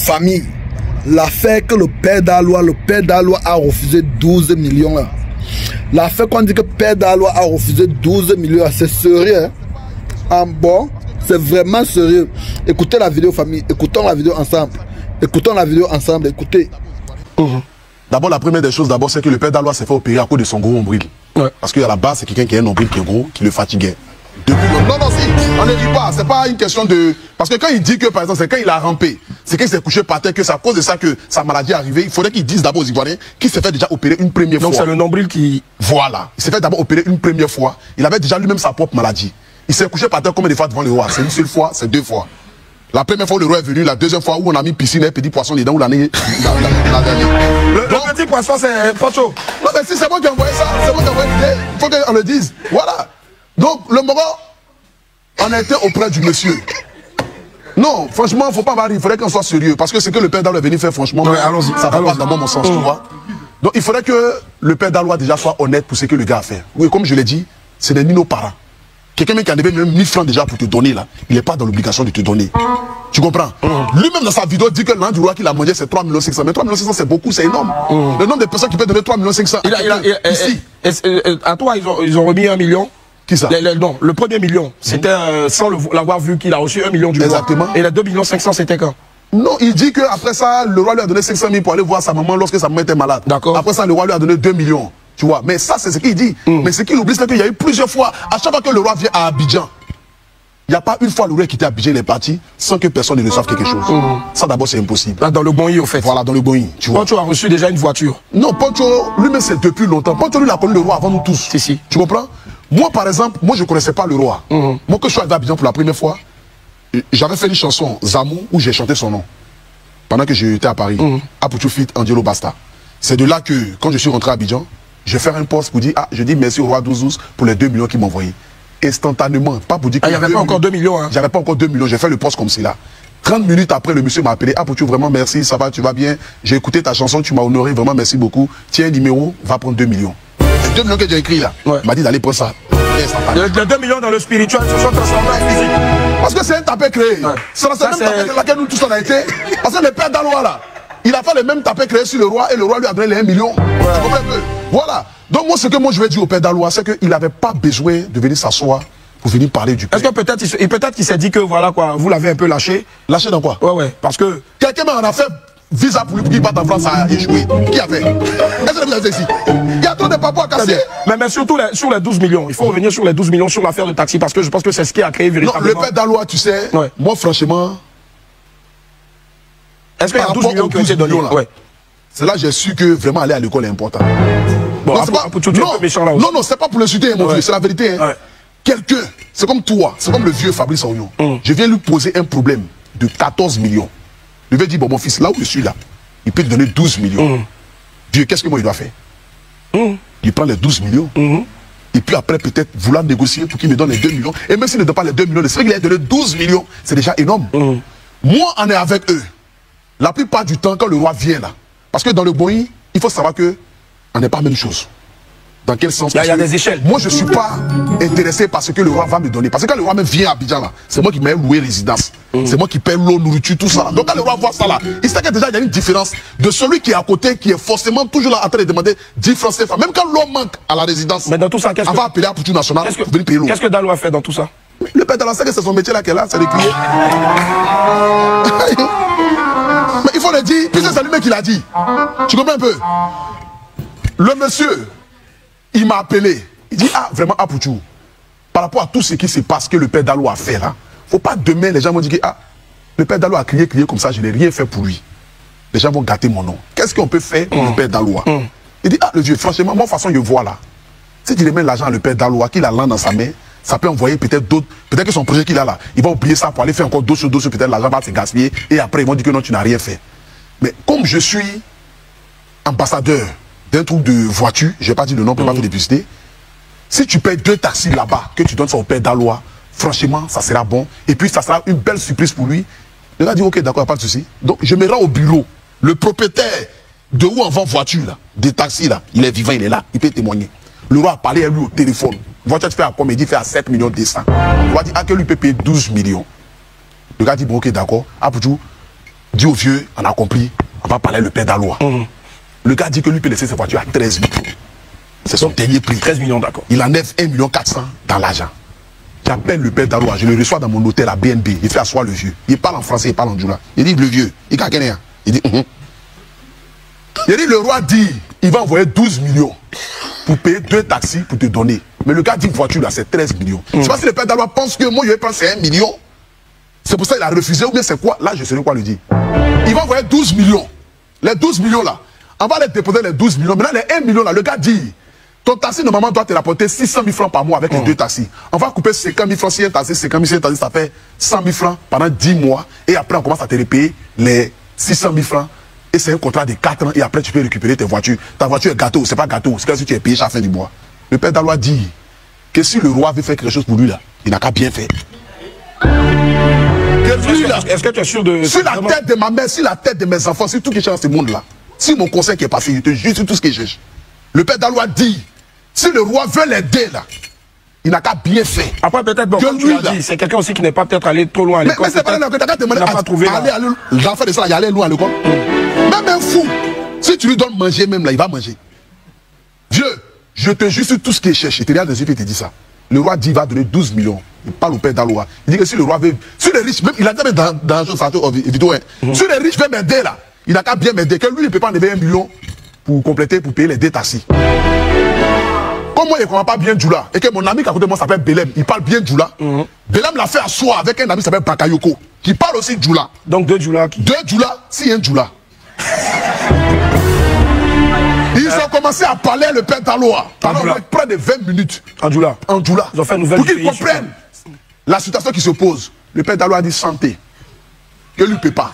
famille, l'affaire que le père d'Aloua a refusé 12 millions là. L'affaire qu'on dit que père d'Aloua a refusé 12 millions là, c'est sérieux. Hein? En bon, c'est vraiment sérieux. Écoutez la vidéo famille, écoutons la vidéo ensemble. Écoutez. D'abord, la première des choses, c'est que le père d'Aloua s'est fait opérer à cause de son gros nombril. Ouais. Parce qu'à la base, c'est quelqu'un qui a un nombril qui est gros, qui le fatiguait. Non, si, on ne dit pas, c'est pas une question de... Parce que quand il dit que, par exemple, c'est quand il a rampé, c'est qu'il s'est couché par terre, que c'est à cause de ça que sa maladie est arrivée, il faudrait qu'ils disent d'abord aux Ivoiriens qu'il s'est fait déjà opérer une première fois. Donc c'est le nombril qui... Voilà, il s'est fait d'abord opérer une première fois, il avait déjà lui-même sa propre maladie. Il s'est couché par terre combien de fois devant le roi? C'est une seule fois, c'est 2 fois. La première fois où le roi est venu, la deuxième fois où on a mis piscine et petit poisson dedans, où l'année... Le petit poisson, c'est Pocho. Non, mais si c'est moi qui ai envoyé ça, c'est moi qui ai envoyé l'idée, il faut qu'on le dise. Voilà. Donc, le moment, on a été auprès du monsieur. Non, franchement, il ne faut pas varier, il faudrait qu'on soit sérieux. Parce que c'est que le père d'Aloua est venu faire, franchement, ouais, ça va pas dans mon sens, tu vois. Donc, il faudrait que le père d'Aloua déjà soit honnête pour ce que le gars a fait. Oui, comme je l'ai dit, ce n'est ni nos parents. Quelqu'un qui a donné même 1000 francs déjà pour te donner, là, il n'est pas dans l'obligation de te donner. Tu comprends? Lui-même dans sa vidéo dit que l'an du roi qu'il a mangé c'est 3 500 000. Mais 3 500 000 c'est beaucoup, c'est énorme. Le nombre de personnes qui peuvent donner 3 500 000. Ici. À toi, ils ont remis 1 million. Qui ça? Non, le premier million, c'était sans l'avoir vu qu'il a reçu 1 million du roi. Exactement. Et les 2 500 000 c'était quand? Non, il dit qu'après ça, le roi lui a donné 500 000 pour aller voir sa maman lorsque sa maman était malade. D'accord. Après ça, le roi lui a donné 2 millions. Tu vois, mais ça, c'est ce qu'il dit. Mais ce qu'il oublie, c'est qu'il y a eu plusieurs fois, à chaque fois que le roi vient à Abidjan, il n'y a pas une fois le roi qui était à Abidjan, il est parti sans que personne ne reçoive quelque chose. Ça, d'abord, c'est impossible. Là, dans le Bonny, au fait. Voilà, dans le Bonny. Tu vois. Poncho a reçu déjà une voiture. Non, Poncho, lui-même, c'est depuis longtemps. Poncho, lui, il a connu le roi avant nous tous. Si. Tu comprends? Moi, par exemple, je ne connaissais pas le roi. Moi, quand je suis arrivé à Abidjan pour la première fois, j'avais fait une chanson, Zamou, où j'ai chanté son nom. Pendant que j'étais à Paris. Apuchu Fit, Angelo Basta. C'est de là que, quand je suis rentré à Abidjan, je vais faire un post pour dire, je dis merci au roi Douzous pour les 2 millions qu'il m'a envoyé. Instantanément, pas pour dire que... il n'y avait pas encore 2 millions. Hein. J'avais pas encore 2 millions, j'ai fait le post comme cela. 30 minutes après, le monsieur m'a appelé, Apuchu, vraiment merci, ça va, tu vas bien. J'ai écouté ta chanson, tu m'as honoré, vraiment merci beaucoup. Tiens un numéro, va prendre 2 millions. Les 2 millions que j'ai écrit là, il m'a dit d'aller prendre ça. Les 2 millions dans le spirituel se sont transformés en physique. Parce que c'est un tapé créé. C'est la même tapé dans laquelle nous tous on a été. Parce que le père d'Aloua là, il a fait le même tapé créé sur le roi et le roi lui a donné les 1 million. Tu comprends un peu? Voilà. Donc moi, ce que moi je vais dire au père d'Aloua, c'est qu'il n'avait pas besoin de venir s'asseoir pour venir parler du père. Est-ce que peut-être qu'il s'est dit que voilà quoi, vous l'avez un peu lâché? Lâché dans quoi? Ouais. Parce que... Quelqu'un en a fait visa pour lui pour qu'il parte en France à échouer. Qui a fait? Est-ce que vous avez ici? Il y a trop de papous à casser. Mais surtout sur les 12 millions. Il faut revenir sur les 12 millions sur l'affaire de taxi parce que je pense que c'est ce qui a créé véritablement... Non, le père d'Aloua, tu sais, moi franchement... Est-ce qu'il y a 12 millions qui ont été donnés? C'est là que j'ai su que vraiment aller à l'école est important. Bon, non, c'est pas pour le suiter, mon vieux, c'est la vérité. Hein. Quelqu'un, c'est comme toi, c'est comme le vieux Fabrice Aounion. Je viens lui poser un problème de 14 millions. Je vais dire, bon, mon fils, là où je suis là, il peut te donner 12 millions. Dieu, qu'est-ce que moi il dois faire? Il prend les 12 millions. Et puis après, peut-être vouloir négocier pour qu'il me donne les 2 millions. Et même s'il ne donne pas les 2 millions, c'est vrai qu'il a donné 12 millions. C'est déjà énorme. Moi, on est avec eux. La plupart du temps, quand le roi vient là, parce que dans le Bonny, il faut savoir que on n'est pas la même chose. Dans quel sens? Il y a des échelles. Moi, je ne suis pas intéressé par ce que le roi va me donner. Parce que quand le roi même vient à Abidjan, là, c'est moi qui m'ai loué résidence. C'est moi qui paie l'eau, nourriture, tout ça. Donc quand le roi voit ça là, il sait que déjà il y a une différence de celui qui est à côté, qui est forcément toujours là en train de demander 10 francs CFA. Même quand l'eau manque à la résidence, mais dans tout ça, on va appeler à Poutou National pour venir payer l'eau. Qu'est-ce que Daloua a fait dans tout ça? Le père de la c'est son métier là qu'elle a, c'est de crier. Mais il faut le dire, puisque c'est lui-même qui l'a dit. Tu comprends un peu? Le monsieur, il m'a appelé. Il dit, vraiment, Poutou, par rapport à tout ce qui se passe, que le père d'Aloua a fait là, faut pas demain, les gens vont dire que, le père d'Aloua a crié comme ça, je n'ai rien fait pour lui. Les gens vont gâter mon nom. Qu'est-ce qu'on peut faire pour le père d'Aloua? Il dit, le Dieu, franchement, moi, de toute façon, je vois là. Si tu remets l'argent à le père d'Aloua, qu'il a l'an dans sa main, ça peut envoyer peut-être d'autres, peut-être que son projet qu'il a là, il va oublier ça pour aller faire encore d'autres choses, peut-être l'argent va se gaspiller, et après ils vont dire que non, tu n'as rien fait. Mais comme je suis ambassadeur d'un truc de voiture, je n'ai pas dit le nom pour pas faire de publicité, si tu payes 2 taxis là-bas, que tu donnes ça au père d'Aloua, franchement, ça sera bon, et puis ça sera une belle surprise pour lui. Le gars dit, ok, d'accord, pas de souci. Donc je me rends au bureau, le propriétaire de où on vend voiture là, des taxis là, il est vivant, il est là, il peut témoigner. Le roi a parlé à lui au téléphone. Voiture tu fais à combien? Il dit fait à 7 millions 200. Le roi dit que lui peut payer 12 millions. Le gars dit bon ok d'accord. Poutou, Dit au vieux, on a compris, on va parler le père d'Aloua. Le gars dit que lui peut laisser sa voiture à 13 millions. C'est son dernier prix. 13 millions, d'accord. Il enlève 1 400 000 dans l'argent. J'appelle le père d'Aloua, je le reçois dans mon hôtel à BNB. Il fait asseoir le vieux. Il parle en français, il parle en djoula. Il dit, le vieux, il a gagné. Il dit, Il dit, le roi dit, il va envoyer 12 millions pour payer 2 taxis pour te donner. Mais le gars dit, voiture là, c'est 13 millions. Je ne sais pas si le père d'Aloua pense que moi, je vais prendre 1 million. C'est pour ça qu'il a refusé, ou bien c'est quoi? Là, je sais quoi lui dire. Il va envoyer 12 millions. Les 12 millions là, on va les déposer les 12 millions. Maintenant, les 1 million là, le gars dit, ton taxi, normalement, doit te rapporter 600 000 francs par mois avec les 2 taxis. On va couper 50 000 francs, si un taxi, 50 000, si un taxi, ça fait 100 000 francs pendant 10 mois. Et après, on commence à te repayer les 600 000 francs. Et c'est un contrat de 4 ans. Et après, tu peux récupérer tes voitures. Ta voiture est gâteau, c'est pas gâteau. C'est comme si tu es payé chaque fin du mois. Le père d'Aloua dit que si le roi veut faire quelque chose pour lui là, il n'a qu'à bien faire. Est-ce que tu es sûr de... Sur la tête de ma mère, sur la tête de mes enfants, sur tout ce qui est dans ce monde-là, si mon conseil qui est passé, il te juge sur tout ce qui est juge. Le père d'Aloua dit, si le roi veut l'aider là, il n'a qu'à bien faire. Après peut-être, bon, comme tu l'as dit, c'est quelqu'un aussi qui n'est pas peut-être allé trop loin à l'école. Mais c'est pas là que tu as demandé à trouver l'enfant de ça, il allait loin à l'école. Même un fou, si tu lui donnes manger même là, il va manger. Dieu, je te jure sur tout ce qui est cherché. Il te regarde dans les yeux et te dit ça. Le roi dit, il va donner 12 millions. Il parle au père d'Aloua. Il dit que si le roi veut... Si les riches, même, il a dit dans une vidéo, si les riches veulent m'aider là, il n'a qu'à bien m'aider. Que lui, il ne peut pas enlever 1 million pour compléter, pour payer les 2 taxis. Comme moi, il ne comprend pas bien Djoula, et que mon ami qui à côté de moi s'appelle Belem, il parle bien Djoula. Belem l'a fait asseoir avec un ami qui s'appelle Bakayoko, qui parle aussi Djoula. Donc 2 Djoula qui... 2 Djoula, si un Djoula. Ils ont commencé à parler le père d'Aloua pendant près de 20 minutes. En Djoula. En Djoula. Ils ont fait une nouvelle pour qu'ils comprennent la situation qui se pose. Le père d'Aloua a dit santé. Que lui ne peut pas.